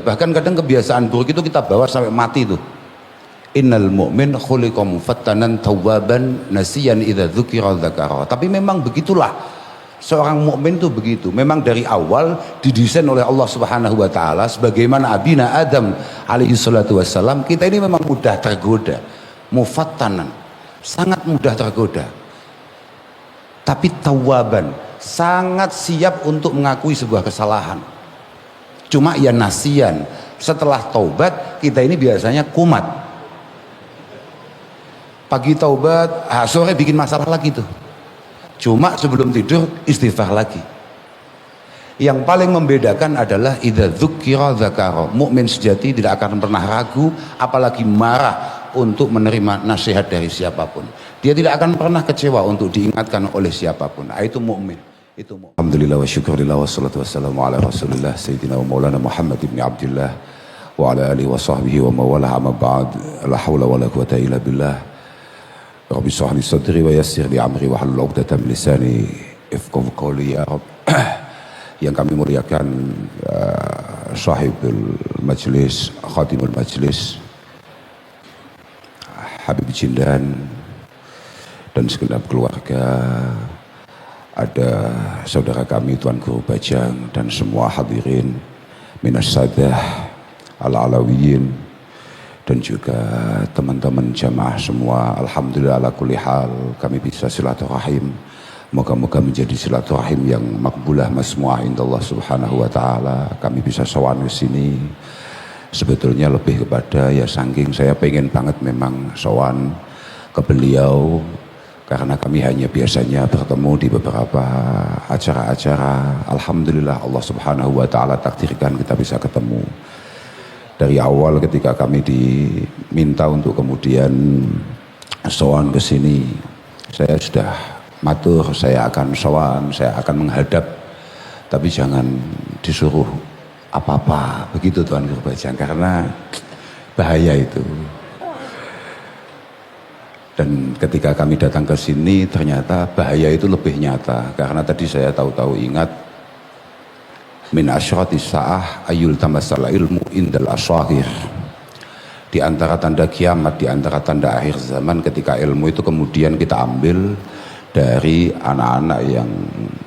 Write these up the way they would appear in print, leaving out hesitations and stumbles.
Bahkan kadang kebiasaan buruk itu kita bawa sampai mati tuh. Innal mu'min khuliqa mufattanan tawwaban nasiyan idza dzukira dzakara. Tapi memang begitulah seorang mukmin itu begitu. Memang dari awal didesain oleh Allah Subhanahu wa taala sebagaimana Abina Adam alaihi salatu wassalam, kita ini memang mudah tergoda. Mufattanan, sangat mudah tergoda. Tapi tawwaban, sangat siap untuk mengakui sebuah kesalahan. Cuma ya nasian, setelah taubat kita ini biasanya kumat. Pagi taubat, sore bikin masalah lagi tuh. Cuma sebelum tidur istighfar lagi. Yang paling membedakan adalah idza dzukira dzakara. Mukmin sejati tidak akan pernah ragu, apalagi marah untuk menerima nasihat dari siapapun. Dia tidak akan pernah kecewa untuk diingatkan oleh siapapun. Itu mukmin. Itu mukmin. Alhamdulillah wa syukurillah wassalatu wassalamu ala Rasulillah sayyidina wa maulana Muhammad ibn Abdullah wa ala alihi wa sahbihi wa mawalah, amma ba'd. La haula wa la quwata illa billah. Rabbi shrah li sadri wa yassir li amri wa hlul 'uqdatam min lisani yafqahu qawli ya Rabb. Yang kami muliakan sahibul majlis, khatimul majlis Habib Jindan dan segenap keluarga, ada saudara kami Tuan Guru Bajang dan semua hadirin minas sadah al-alawiyin, dan juga teman-teman jamaah semua. Alhamdulillah ala kulli hal kami bisa silaturahim. Moga-moga menjadi silaturahim yang makbulah masmu'ah indallah subhanahu wa ta'ala. Kami bisa sowan ke sini sebetulnya lebih kepada ya saking saya pengen banget memang sowan ke beliau, karena kami hanya biasanya bertemu di beberapa acara-acara. Alhamdulillah Allah subhanahu wa ta'ala takdirkan kita bisa ketemu. Dari awal ketika kami diminta untuk kemudian sowan ke sini, saya sudah matur, saya akan sowan, saya akan menghadap, tapi jangan disuruh apa-apa, begitu Tuan Guru Bajang, karena bahaya itu. Dan ketika kami datang ke sini ternyata bahaya itu lebih nyata, karena tadi saya tahu-tahu ingat min asyrati sa'ah ayul tamassal ilmu indal asyahir. Di antara tanda kiamat, di antara tanda akhir zaman, ketika ilmu itu kemudian kita ambil dari anak-anak yang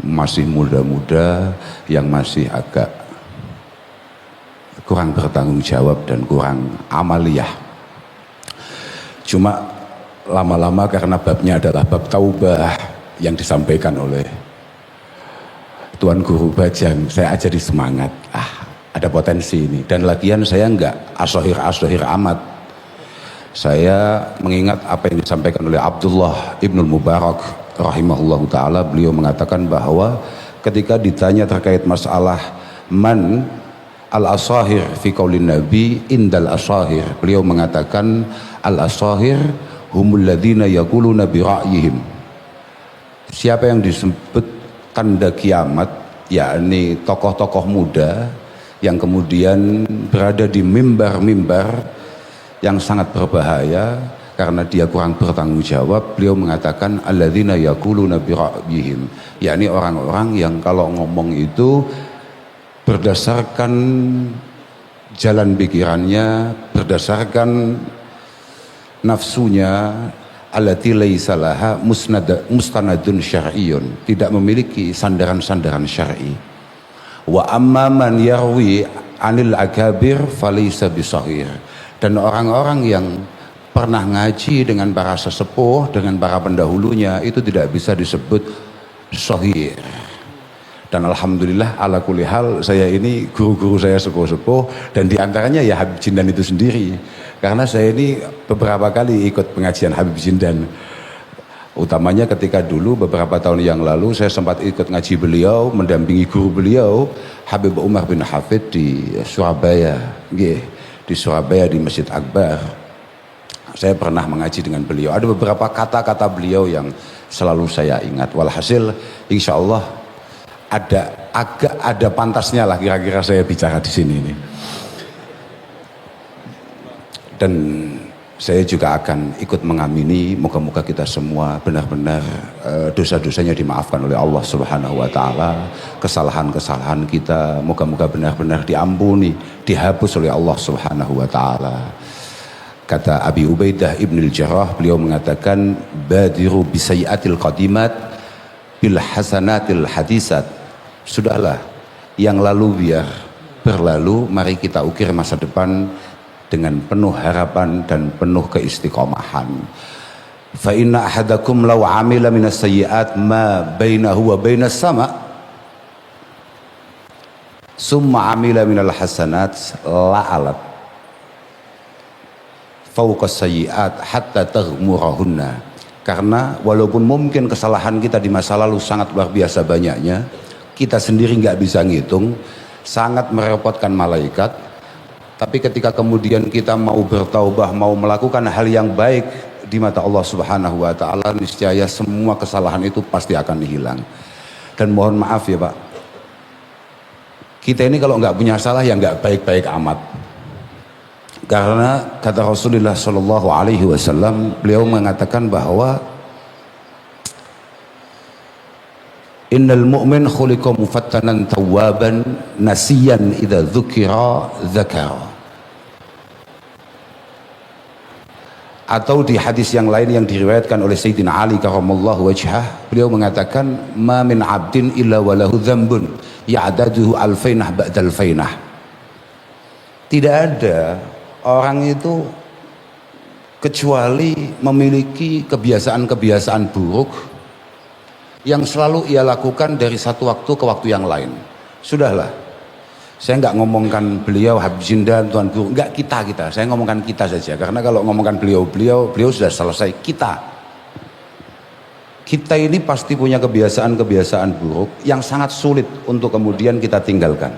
masih muda-muda, yang masih agak kurang bertanggung jawab dan kurang amaliyah. Cuma lama-lama karena babnya adalah bab taubah yang disampaikan oleh Tuan Guru Bajang, saya aja di semangat, ada potensi ini. Dan lagian saya enggak asohir amat. Saya mengingat apa yang disampaikan oleh Abdullah Ibnul Mubarak rahimahullahu ta'ala. Beliau mengatakan bahwa ketika ditanya terkait masalah man al-asahir fi qaulin nabi indal asahir, beliau mengatakan al-asahir humul ladhina yaquluna bi ra'yihim. Siapa yang disebut tanda kiamat, yakni tokoh-tokoh muda yang kemudian berada di mimbar-mimbar yang sangat berbahaya karena dia kurang bertanggung jawab. Beliau mengatakan alladzina yaquluna bi ra'yihim, yakni orang-orang yang kalau ngomong itu berdasarkan jalan pikirannya, berdasarkan nafsunya, allati laisa laha mustanadun syar'iyyun, tidak memiliki sandaran-sandaran syar'i. Wa amma man yarwi anil akabir falaysa bisahir. Dan orang-orang yang pernah ngaji dengan para sesepuh, dengan para pendahulunya, itu tidak bisa disebut sahih. Dan alhamdulillah ala kulli hal, saya ini guru-guru saya sepuh-sepuh, dan diantaranya ya Habib Jindan itu sendiri. Karena saya ini beberapa kali ikut pengajian Habib Jindan, utamanya ketika dulu beberapa tahun yang lalu saya sempat ikut ngaji beliau, mendampingi guru beliau Habib Umar bin Hafid di Surabaya, di Surabaya di Masjid Akbar. Saya pernah mengaji dengan beliau. Ada beberapa kata-kata beliau yang selalu saya ingat. Walhasil insya Allah ada pantasnya lah kira-kira saya bicara di sini ini. Dan Saya juga akan ikut mengamini, moga-moga kita semua benar-benar dosa-dosanya dimaafkan oleh Allah Subhanahu wa taala, kesalahan-kesalahan kita moga-moga benar-benar diampuni, dihapus oleh Allah Subhanahu wa taala. Kata Abi Ubaidah Ibn al-Jarrah, beliau mengatakan badiru bisayyatil qadimat bil hasanatil hadisat. Sudahlah, yang lalu biar berlalu, mari kita ukir masa depan dengan penuh harapan dan penuh keistiqomahan. Fa inna ahadakum law amila minas sayyi'at ma bainahu wa bainas sama summa amila minal hasanat la'alat fauqa sayyi'at hatta taghmurahunna. Karena walaupun mungkin kesalahan kita di masa lalu sangat luar biasa banyaknya, kita sendiri nggak bisa ngitung, sangat merepotkan malaikat. Tapi ketika kemudian kita mau bertaubah, mau melakukan hal yang baik di mata Allah Subhanahu wa taala, niscaya semua kesalahan itu pasti akan hilang. Dan mohon maaf ya Pak, kita ini kalau nggak punya salah ya nggak baik-baik amat. Karena kata Rasulullah Shallallahu Alaihi Wasallam, beliau mengatakan bahwa innal mu'min khuliqa mufattanan tawwaban nasiyan idza dzukira dzakara. Atau di hadis yang lain yang diriwayatkan oleh Sayyidina Ali karramallahu wajhah, beliau mengatakan ma min 'abdin illa walahu dzambun ya'daduhu alfainah ba'dal fainah. Tidak ada orang itu kecuali memiliki kebiasaan-kebiasaan buruk yang selalu ia lakukan dari satu waktu ke waktu yang lain. Sudahlah, saya nggak ngomongkan beliau Habib Zindan, Tuan Guru, nggak kita, saya ngomongkan kita saja. Karena kalau ngomongkan beliau sudah selesai. Kita ini pasti punya kebiasaan-kebiasaan buruk yang sangat sulit untuk kemudian kita tinggalkan.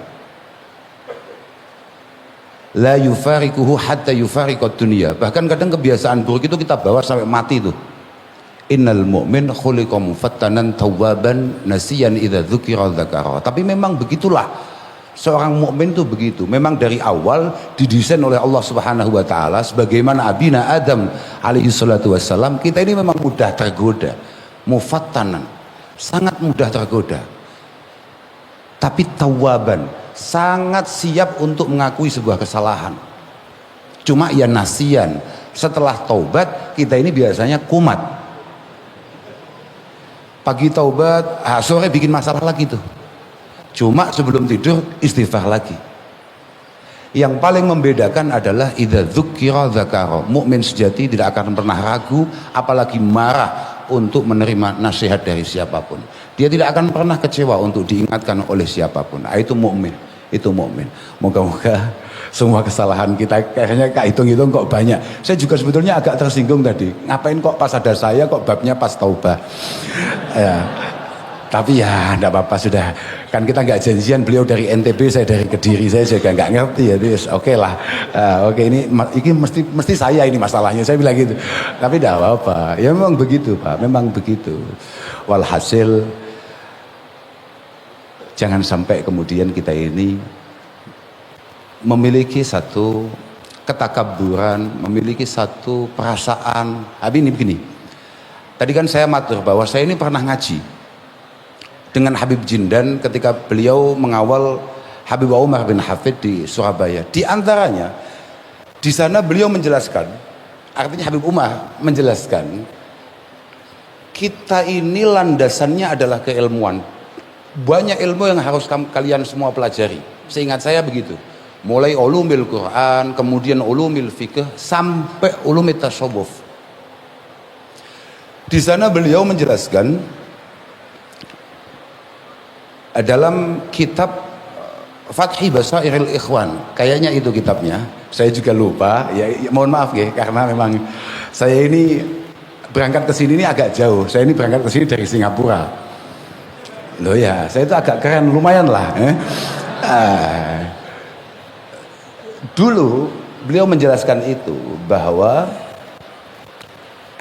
La yufarikuhu hatta yufariqad dunya. Bahkan kadang kebiasaan buruk itu kita bawa sampai mati tuh. Innal mu'min khuliqa mufattanan tawwaban nasiyan idza dzukira dzakara. Tapi memang begitulah seorang mukmin itu begitu. Memang dari awal didesain oleh Allah Subhanahu wa taala sebagaimana abina Adam alaihi salatu wassalam, kita ini memang mudah tergoda. Mufattanan, sangat mudah tergoda. Tapi tawwaban, sangat siap untuk mengakui sebuah kesalahan. Cuma ya nasiyan, setelah taubat kita ini biasanya kumat. Pagi taubat, sore bikin masalah lagi tuh. Cuma sebelum tidur istighfar lagi. Yang paling membedakan adalah idza dzukira dzakara. Mukmin sejati tidak akan pernah ragu, apalagi marah untuk menerima nasihat dari siapapun. Dia tidak akan pernah kecewa untuk diingatkan oleh siapapun. Itu mukmin, itu mukmin. Moga-moga semua kesalahan kita kayaknya hitung-hitung kok banyak. Saya juga sebetulnya agak tersinggung tadi. Ngapain kok pas ada saya kok babnya pas taubah. Ya. Tapi ya enggak apa-apa sudah. Kan kita nggak janjian, beliau dari NTB, saya dari Kediri, saya juga nggak ngerti ya. Oke lah. Oke, ini mesti saya ini masalahnya. Saya bilang gitu. Tapi enggak apa-apa. Ya memang begitu, Pak. Memang begitu. Walhasil jangan sampai kemudian kita ini memiliki satu ketakaburan, memiliki satu perasaan. Habis ini begini. Tadi kan saya matur bahwa saya ini pernah ngaji dengan Habib Zindan ketika beliau mengawal Habib Umar bin Hafid di Surabaya. Di antaranya di sana beliau menjelaskan, artinya Habib Umar menjelaskan, kita ini landasannya adalah keilmuan. Banyak ilmu yang harus kalian semua pelajari. Seingat saya begitu. Mulai ulumil Quran, kemudian ulumil fikih, sampai ulumil tasawuf. Di sana beliau menjelaskan dalam kitab Fathi Basairil Ikhwan, kayaknya itu kitabnya, saya juga lupa. Ya, mohon maaf ya, karena memang saya ini berangkat ke sini ini agak jauh. Saya ini berangkat ke sini dari Singapura. Loh ya, saya itu agak keren, lumayan lah. Dulu beliau menjelaskan itu bahwa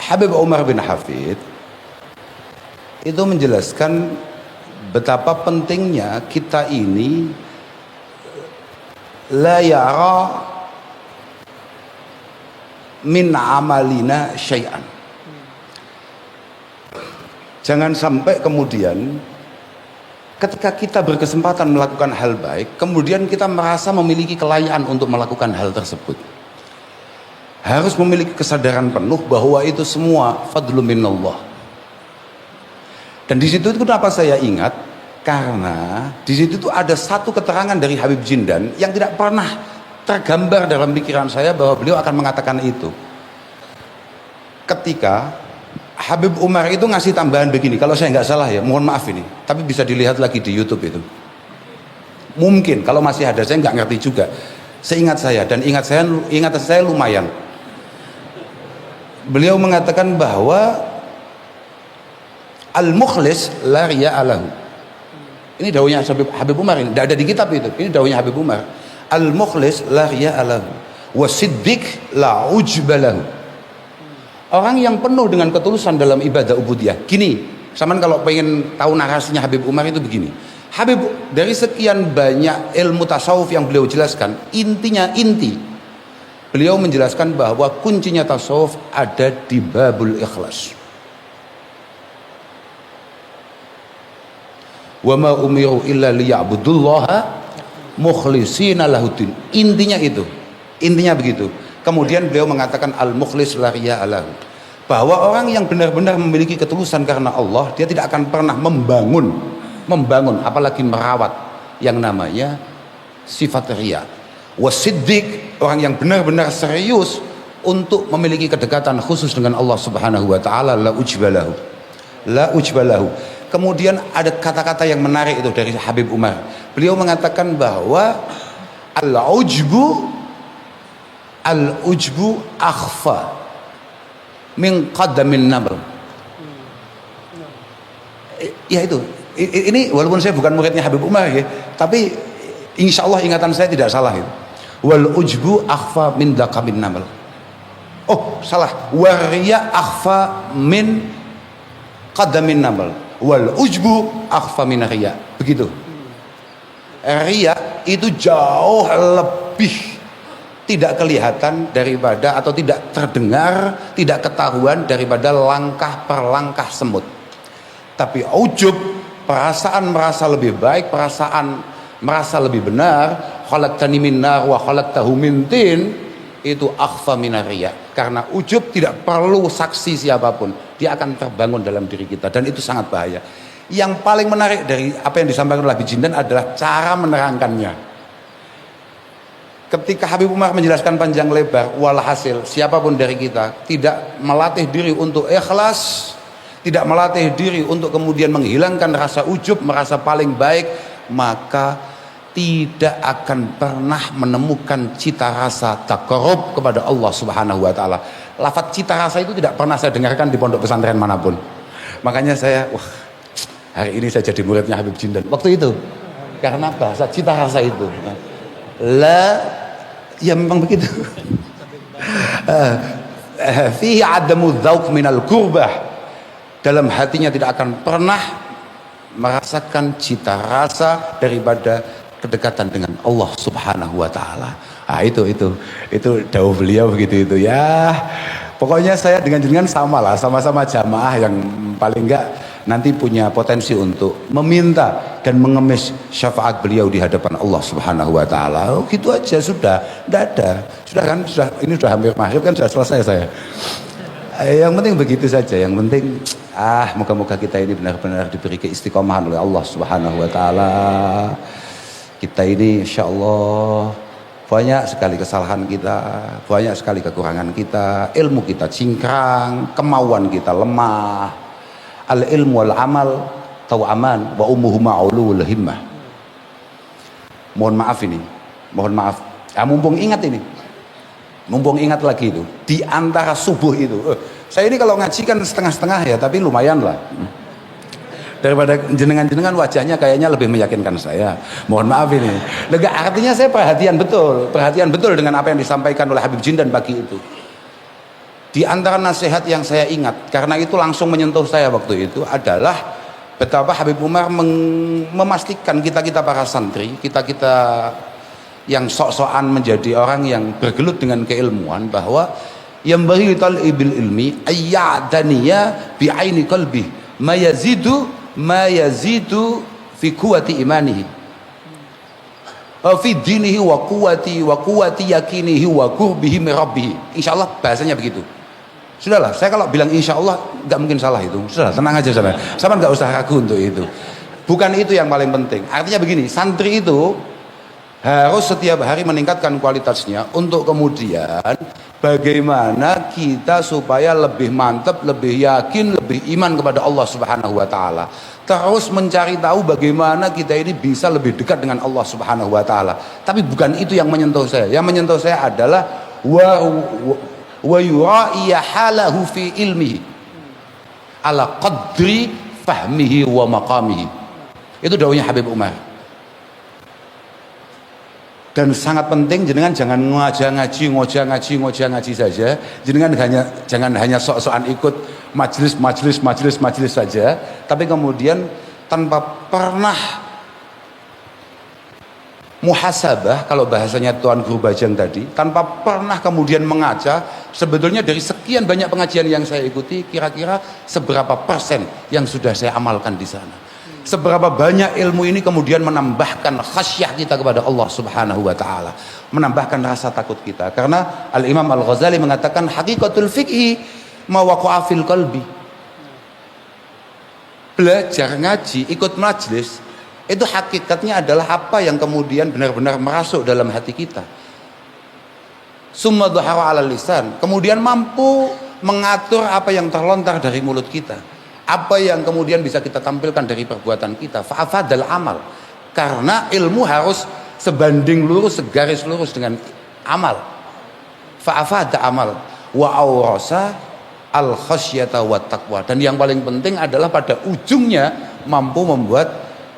Habib Umar bin Hafid itu menjelaskan betapa pentingnya kita ini la yara min amalina syai'an. Jangan sampai kemudian ketika kita berkesempatan melakukan hal baik, kemudian kita merasa memiliki kelayaan untuk melakukan hal tersebut. Harus memiliki kesadaran penuh bahwa itu semua fadlu minallah. Dan di situ itu kenapa saya ingat? Karena di situ itu ada satu keterangan dari Habib Jindan yang tidak pernah tergambar dalam pikiran saya bahwa beliau akan mengatakan itu. Ketika Habib Umar itu ngasih tambahan begini, kalau saya nggak salah ya, mohon maaf ini, tapi bisa dilihat lagi di YouTube itu. Mungkin kalau masih ada, saya nggak ngerti juga. Seingat saya, dan ingatan saya lumayan. Beliau mengatakan bahwa al-mukhlis la riya'a lahu. Ini dawuhnya Habib Umar, ini tidak ada di kitab itu. Ini dawuhnya Habib Umar. Al-mukhlis la riya'a lahu wa siddiq la ujba lahu. Orang yang penuh dengan ketulusan dalam ibadah ubudiyah. Gini, saman kalau pengen tahu narasinya Habib Umar itu begini. Habib dari sekian banyak ilmu tasawuf yang beliau jelaskan, inti beliau menjelaskan bahwa kuncinya tasawuf ada di babul ikhlas. Wa ma umiru illa liya'budullaha mukhlishina lahuddin. Intinya itu. Intinya begitu. Kemudian beliau mengatakan al-mukhlis la riya'a lahu, bahwa orang yang benar-benar memiliki ketulusan karena Allah, dia tidak akan pernah membangun apalagi merawat yang namanya sifat riya. Wasiddiq, orang yang benar-benar serius untuk memiliki kedekatan khusus dengan Allah Subhanahu wa taala, la ujbalahu. La ujbalahu. Kemudian ada kata-kata yang menarik itu dari Habib Umar. Beliau mengatakan bahwa al-ujbu akhfa min qadamin naml. Ya itu. Ini walaupun saya bukan muridnya Habib Umar ya, tapi insya Allah ingatan saya tidak salah itu. Wal ujbu akhfa min daqamin naml. Oh salah. Wariya akhfa min qadamin naml. Wal ujbu akhfa min riya. Begitu. Riya itu jauh lebih tidak kelihatan daripada atau tidak terdengar, tidak ketahuan daripada langkah per langkah semut. Tapi ujub, perasaan merasa lebih baik, perasaan merasa lebih benar, khalaqtani min nar wa khalaqtahu min tin, itu akhfa min riya. Karena ujub tidak perlu saksi siapapun, dia akan terbangun dalam diri kita, dan itu sangat bahaya. Yang paling menarik dari apa yang disampaikan oleh Habib Jindan adalah cara menerangkannya. Ketika Habib Umar menjelaskan panjang lebar, walhasil siapapun dari kita tidak melatih diri untuk ikhlas, tidak melatih diri untuk kemudian menghilangkan rasa ujub, merasa paling baik, maka tidak akan pernah menemukan cita rasa taqarrub kepada Allah Subhanahu wa taala. Lafaz cita rasa itu tidak pernah saya dengarkan di pondok pesantren manapun. Makanya saya, hari ini saya jadi muridnya Habib Jindan. Waktu itu karena bahasa cita rasa itu. Ya memang begitu. Fihi adamu dzauq minal qurbah. Dalam hatinya tidak akan pernah merasakan cita rasa daripada kedekatan dengan Allah Subhanahu wa taala. Itu dawuh beliau begitu itu ya. Pokoknya saya dengan jenengan sama-sama jamaah yang paling enggak nanti punya potensi untuk meminta dan mengemis syafaat beliau di hadapan Allah Subhanahu wa taala. Oh, gitu aja sudah, tidak ada. Ini sudah hampir maghrib kan, sudah selesai saya. Yang penting begitu saja, yang penting moga-moga kita ini benar-benar diberi keistiqomahan oleh Allah Subhanahu wa taala. Kita ini insyaallah banyak sekali kesalahan kita, banyak sekali kekurangan kita, ilmu kita cingkrang, kemauan kita lemah. Al ilmu wal amal tawaman wa ummuhuma ulul himmah. Mohon maaf. Mumpung ingat lagi itu di antara subuh itu. Saya ini kalau ngaji kan setengah-setengah ya, tapi lumayan lah. Daripada jenengan-jenengan wajahnya kayaknya lebih meyakinkan saya. Mohon maaf ini. Artinya saya perhatian betul dengan apa yang disampaikan oleh Habib Jindan pagi itu. Di antara nasihat yang saya ingat, karena itu langsung menyentuh saya waktu itu, adalah betapa Habib Umar memastikan kita para santri, kita yang sok-sokan menjadi orang yang bergelut dengan keilmuan, bahwa yang bagi talibil ilmi ayyadaniya bi aini qalbi ma yazidu fi quwwati imanihi fi dinihi wa quwwati yakinihi wa qurbihi min rabbih. Insyaallah bahasanya begitu. Sudahlah, saya kalau bilang insyaallah nggak mungkin salah itu. Sudahlah, tenang aja sama nggak usah ragu untuk itu. Bukan itu yang paling penting. Artinya begini, santri itu harus setiap hari meningkatkan kualitasnya untuk kemudian bagaimana kita supaya lebih mantap, lebih yakin, lebih iman kepada Allah Subhanahu wa taala. Terus mencari tahu bagaimana kita ini bisa lebih dekat dengan Allah Subhanahu wa taala. Tapi bukan itu yang menyentuh saya. Yang menyentuh saya adalah wa yura'iya halahu fi ilmihi ala qadri fahmihi wa maqamihi. Itu dawuhnya Habib Umar. Dan sangat penting jenengan jangan ngoja ngaji saja. Jenengan jangan hanya sok-sokan ikut majelis saja, tapi kemudian tanpa pernah muhasabah, kalau bahasanya Tuan Guru Bajang tadi, tanpa pernah kemudian mengaca sebetulnya dari sekian banyak pengajian yang saya ikuti, kira-kira seberapa persen yang sudah saya amalkan di sana. Seberapa banyak ilmu ini kemudian menambahkan khasyah kita kepada Allah Subhanahu wa taala, menambahkan rasa takut kita. Karena Al-Imam Al-Ghazali mengatakan hakikatul fiqhi ma waqa'a fil qalbi. Belajar ngaji, ikut majlis, itu hakikatnya adalah apa yang kemudian benar-benar merasuk dalam hati kita. Summa dhahara 'alal lisan, kemudian mampu mengatur apa yang terlontar dari mulut kita. Apa yang kemudian bisa kita tampilkan dari perbuatan kita. Fa'afadal amal. Karena ilmu harus sebanding lurus, segaris lurus dengan amal. Fa'afada amal. Wa awrasa al khasyata wa taqwa. Dan yang paling penting adalah pada ujungnya mampu membuat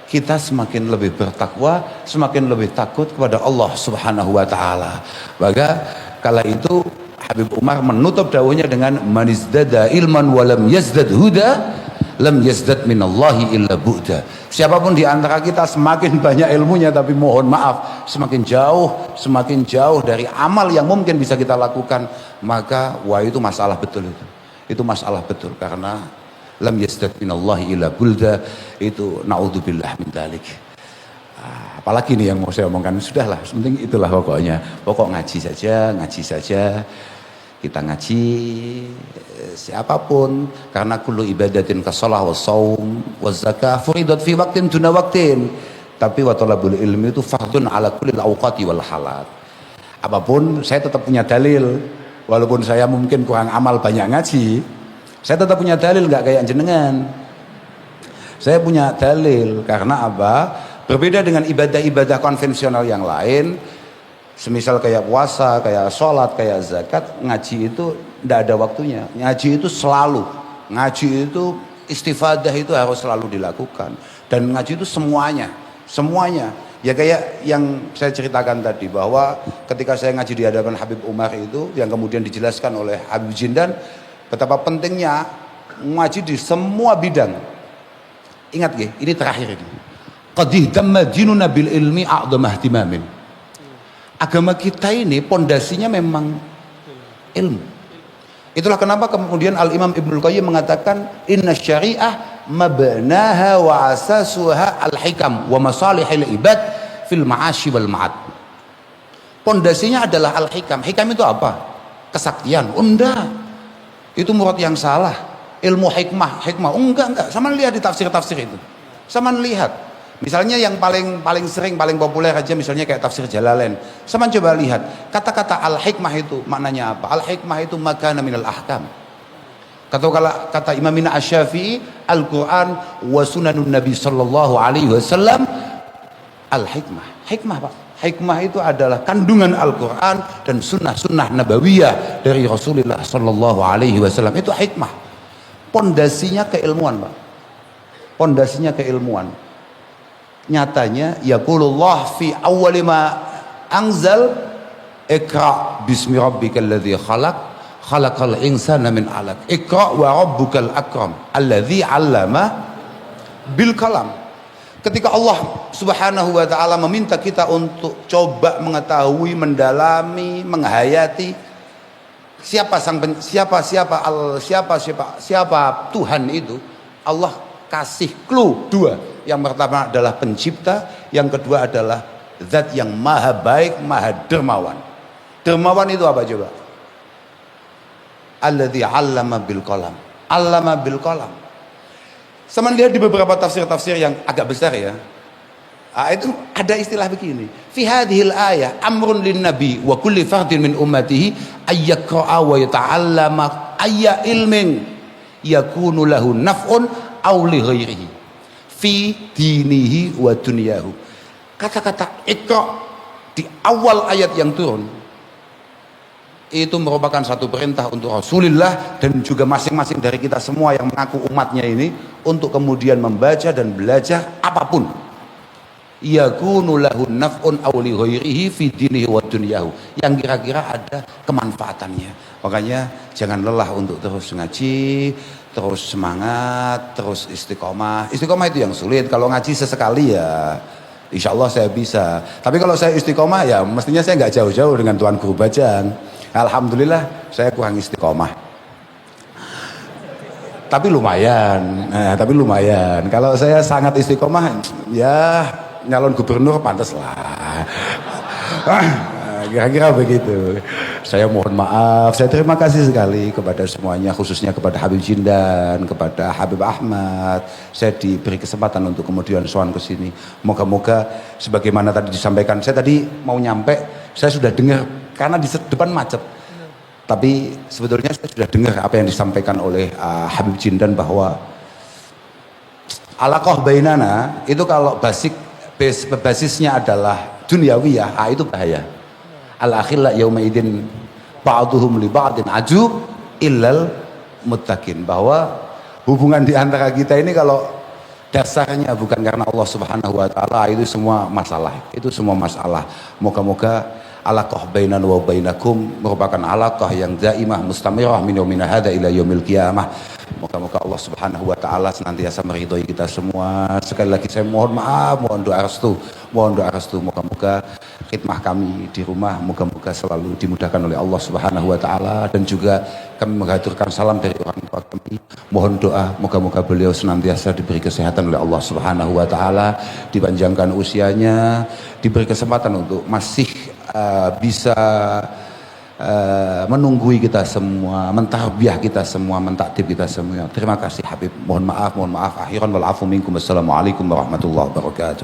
kita semakin lebih bertakwa, semakin lebih takut kepada Allah Subhanahu wa taala. Maka kala itu Habib Umar menutup dawuhnya dengan manizdada ilman walam yazdad huda lam yazdad minallahi illa bu'da. Siapapun di antara kita semakin banyak ilmunya tapi mohon maaf semakin jauh dari amal yang mungkin bisa kita lakukan, maka wah itu masalah betul itu. Itu masalah betul karena lam yazdad minallahi illa bu'da itu naudzubillah min dzalik. Apalagi nih yang mau saya omongkan, sudahlah, penting itulah pokoknya. Pokok ngaji saja. Kita ngaji siapapun, karena kullu ibadatin kasalah wa saum wa zakah furidat fi waqtin duna waqtin. Tapi wa talabul ilmi itu fardun ala kulli awqati wal halat. Apapun saya tetap punya dalil, walaupun saya mungkin kurang amal banyak ngaji, saya tetap punya dalil, nggak kayak jenengan. Saya punya dalil karena apa? Berbeda dengan ibadah-ibadah konvensional yang lain. Semisal kayak puasa, kayak sholat, kayak zakat, ngaji itu tidak ada waktunya. Ngaji itu selalu, ngaji itu istifadah itu harus selalu dilakukan. Dan ngaji itu semuanya. Ya kayak yang saya ceritakan tadi, bahwa ketika saya ngaji di hadapan Habib Umar itu, yang kemudian dijelaskan oleh Habib Jindan, betapa pentingnya ngaji di semua bidang. Ingat ini terakhir ini. Qad ihtamma dinuna bil ilmi a'dhamah ihtimamin. Agama kita ini pondasinya memang ilmu. Itulah kenapa kemudian Al-Imam Ibnul Qayyim mengatakan inna syariah mabnaha wa asasuha al-hikam wa masalihil ibad fil ma'ashi wal ma'ad. Pondasinya adalah al-hikam. Hikam itu apa? Kesaktian. Enggak. Itu murad yang salah. Ilmu hikmah. Enggak. Sama lihat di tafsir-tafsir itu. Sama lihat. Misalnya yang paling sering, paling populer aja misalnya kayak tafsir Jalalain. Sama coba lihat, kata-kata al-hikmah itu maknanya apa? Al-hikmah itu makana minal ahkam. Kata Imam Asy-Syafi'i, Al-Quran wa sunanun Nabi sallallahu alaihi wasallam al-hikmah. Hikmah Pak. Hikmah itu adalah kandungan Al-Quran dan sunnah-sunnah nabawiyah dari Rasulullah sallallahu alaihi wasallam. Itu hikmah. Pondasinya keilmuan Pak. Pondasinya keilmuan. Nyatanya yaqulullah fi awwali ma anzal iqra bismi rabbikal ladzi khalaqal insana min 'alaq iqra wa rabbukal akram alladzi 'allama bil qalam. Ketika Allah Subhanahu wa taala meminta kita untuk coba mengetahui, mendalami, menghayati siapa Tuhan itu? Allah kasih clue dua. Yang pertama adalah pencipta, yang kedua adalah zat yang maha baik, maha dermawan. Dermawan itu apa coba? Alladzi 'allama bil qalam. 'Allama bil qalam. Sama lihat di beberapa tafsir-tafsir yang agak besar ya. Itu ada istilah begini. Fi hadhil ayah amrun lin nabi wa kulli fardin min ummatihi ayyaqra'a wa yata'allama ayya ilmin yakunu lahu naf'un aw li ghairihi fi dinihi wa dunyahu. Kata-kata iqra di awal ayat yang turun itu merupakan satu perintah untuk Rasulullah dan juga masing-masing dari kita semua yang mengaku umatnya ini untuk kemudian membaca dan belajar apapun yakunu lahu naf'un aw li ghairihi fi dinihi wa dunyahu, yang kira-kira ada kemanfaatannya. Makanya jangan lelah untuk terus ngaji, terus semangat, terus istiqomah. Istiqomah itu yang sulit. Kalau ngaji sesekali ya insya Allah saya bisa. Tapi kalau saya istiqomah ya mestinya saya nggak jauh-jauh dengan Tuan Guru Bajang. Alhamdulillah saya kurang istiqomah. Tapi lumayan. Tapi lumayan. Kalau saya sangat istiqomah ya nyalon gubernur pantas lah. Kira-kira begitu. Saya mohon maaf, saya terima kasih sekali kepada semuanya, khususnya kepada Habib Jindan, kepada Habib Ahmad. Saya diberi kesempatan untuk kemudian sowan ke sini. Moga-moga sebagaimana tadi disampaikan, saya tadi mau nyampe, saya sudah dengar karena di depan macet. Tapi sebetulnya saya sudah dengar apa yang disampaikan oleh Habib Jindan bahwa alaqah bainana itu kalau basisnya adalah duniawiyah, itu bahaya. Al-akhilla yauma idin ba'duhum li ba'din aju illal muttaqin, bahwa hubungan di antara kita ini kalau dasarnya bukan karena Allah Subhanahu wa taala, itu semua masalah. Itu semua masalah. Moga-moga alaqah bainana wa bainakum merupakan alaqah yang daimah mustamirah min yaumina hadza ila yaumil qiyamah. Moga-moga Allah Subhanahu wa taala senantiasa meridhoi kita semua. Sekali lagi saya mohon maaf, mohon doa restu. Moga-moga khidmah kami di rumah moga-moga selalu dimudahkan oleh Allah Subhanahu wa taala, dan juga kami mengaturkan salam dari orang tua kami. Mohon doa moga-moga beliau senantiasa diberi kesehatan oleh Allah Subhanahu wa taala, dipanjangkan usianya, diberi kesempatan untuk masih bisa menunggui kita semua, mentarbiyah kita semua, mentakdib kita semua. Terima kasih Habib. Mohon maaf. Akhiran wal afu minkum. Wassalamualaikum warahmatullahi wabarakatuh.